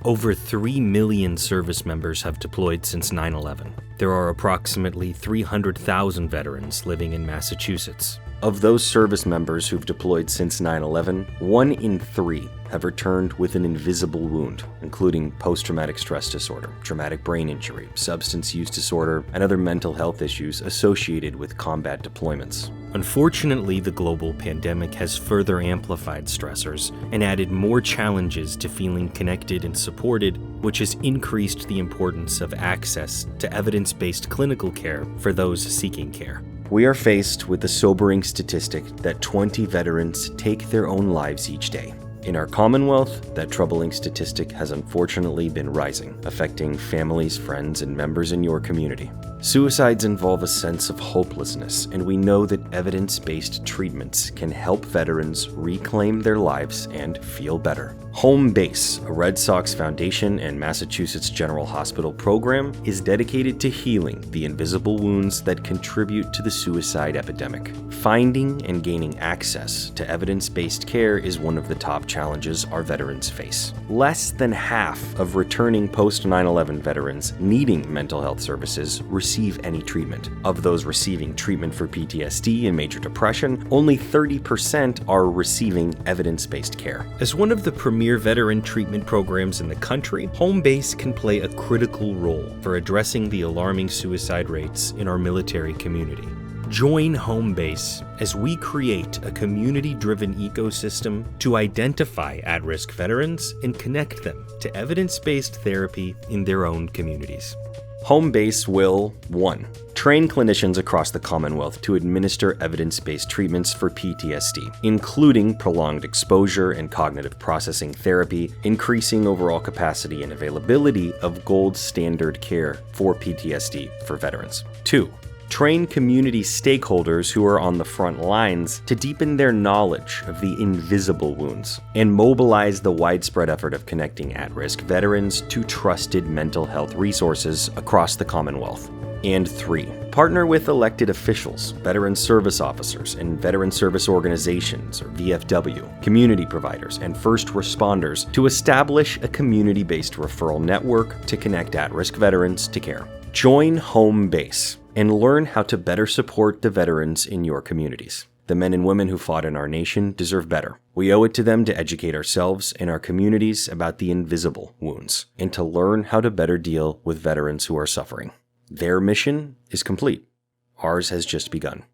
Over 3 million service members have deployed since 9/11. There are approximately 300,000 veterans living in Massachusetts. Of those service members who've deployed since 9/11, 1 in 3 have returned with an invisible wound, including post-traumatic stress disorder, traumatic brain injury, substance use disorder, and other mental health issues associated with combat deployments. Unfortunately, the global pandemic has further amplified stressors and added more challenges to feeling connected and supported, which has increased the importance of access to evidence-based clinical care for those seeking care. We are faced with the sobering statistic that 20 veterans take their own lives each day. In our Commonwealth, that troubling statistic has unfortunately been rising, affecting families, friends, and members in your community. Suicides involve a sense of hopelessness, and we know that evidence-based treatments can help veterans reclaim their lives and feel better. Home Base, a Red Sox Foundation and Massachusetts General Hospital program, is dedicated to healing the invisible wounds that contribute to the suicide epidemic. Finding and gaining access to evidence-based care is one of the top challenges our veterans face. Less than half of returning post-9/11 veterans needing mental health services receive any treatment. Of those receiving treatment for PTSD and major depression, only 30% are receiving evidence-based care. As one of the premier veteran treatment programs in the country, Home Base can play a critical role for addressing the alarming suicide rates in our military community. Join Home Base as we create a community-driven ecosystem to identify at-risk veterans and connect them to evidence-based therapy in their own communities. Home Base will 1. Train clinicians across the Commonwealth to administer evidence-based treatments for PTSD, including prolonged exposure and cognitive processing therapy, increasing overall capacity and availability of gold standard care for PTSD for veterans. 2. Train community stakeholders who are on the front lines to deepen their knowledge of the invisible wounds and mobilize the widespread effort of connecting at-risk veterans to trusted mental health resources across the Commonwealth. And 3. Partner with elected officials, veteran service officers, and veteran service organizations, or VFW, community providers, and first responders to establish a community-based referral network to connect at-risk veterans to care. Join Home Base and learn how to better support the veterans in your communities. The men and women who fought in our nation deserve better. We owe it to them to educate ourselves and our communities about the invisible wounds and to learn how to better deal with veterans who are suffering. Their mission is complete. Ours has just begun.